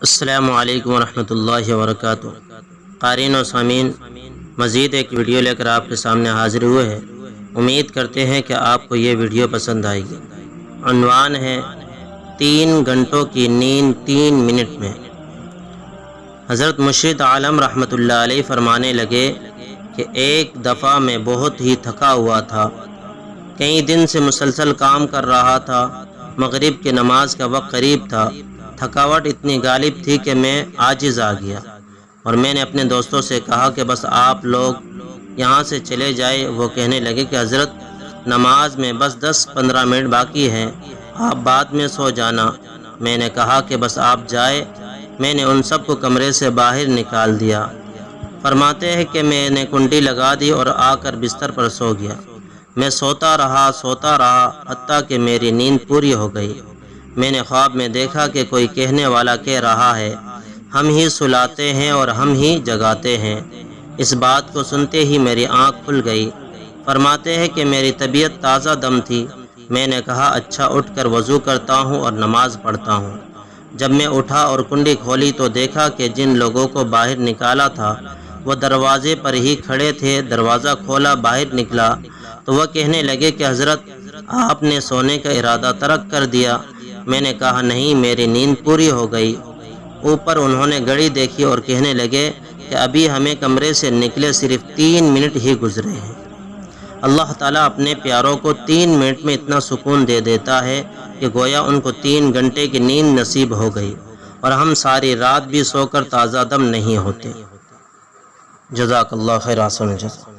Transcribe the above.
السلام علیکم ورحمۃ اللہ وبرکاتہ۔ قارئین و سامعین، مزید ایک ویڈیو لے کر آپ کے سامنے حاضر ہوئے ہیں۔ امید کرتے ہیں کہ آپ کو یہ ویڈیو پسند آئے گی۔ عنوان ہے 3 گھنٹوں کی نیند 3 منٹ میں۔ حضرت مرشد عالم رحمۃ اللہ علیہ فرمانے لگے کہ ایک دفعہ میں بہت ہی تھکا ہوا تھا، کئی دن سے مسلسل کام کر رہا تھا، مغرب کی نماز کا وقت قریب تھا، تھکاوٹ اتنی غالب تھی کہ میں عاجز آ گیا اور میں نے اپنے دوستوں سے کہا کہ بس آپ لوگ یہاں سے چلے جائے۔ وہ کہنے لگے کہ حضرت نماز میں بس 10-15 منٹ باقی ہیں، آپ بعد میں سو جانا۔ میں نے کہا کہ بس آپ جائے۔ میں نے ان سب کو کمرے سے باہر نکال دیا۔ فرماتے ہیں کہ میں نے کنڈی لگا دی اور آ کر بستر پر سو گیا۔ میں سوتا رہا حتیٰ کہ میری نیند پوری ہو گئی۔ میں نے خواب میں دیکھا کہ کوئی کہنے والا کہہ رہا ہے، ہم ہی سلاتے ہیں اور ہم ہی جگاتے ہیں۔ اس بات کو سنتے ہی میری آنکھ کھل گئی۔ فرماتے ہیں کہ میری طبیعت تازہ دم تھی۔ میں نے کہا اچھا، اٹھ کر وضو کرتا ہوں اور نماز پڑھتا ہوں۔ جب میں اٹھا اور کنڈی کھولی تو دیکھا کہ جن لوگوں کو باہر نکالا تھا وہ دروازے پر ہی کھڑے تھے۔ دروازہ کھولا، باہر نکلا تو وہ کہنے لگے کہ حضرت آپ نے سونے کا ارادہ ترک کر دیا۔ میں نے کہا نہیں، میری نیند پوری ہو گئی۔ اوپر انہوں نے گھڑی دیکھی اور کہنے لگے کہ ابھی ہمیں کمرے سے نکلے صرف 3 منٹ ہی گزرے ہیں۔ اللہ تعالیٰ اپنے پیاروں کو 3 منٹ میں اتنا سکون دے دیتا ہے کہ گویا ان کو 3 گھنٹے کی نیند نصیب ہو گئی، اور ہم ساری رات بھی سو کر تازہ دم نہیں ہوتے۔ جزاک اللہ خیر، احسن الجزا۔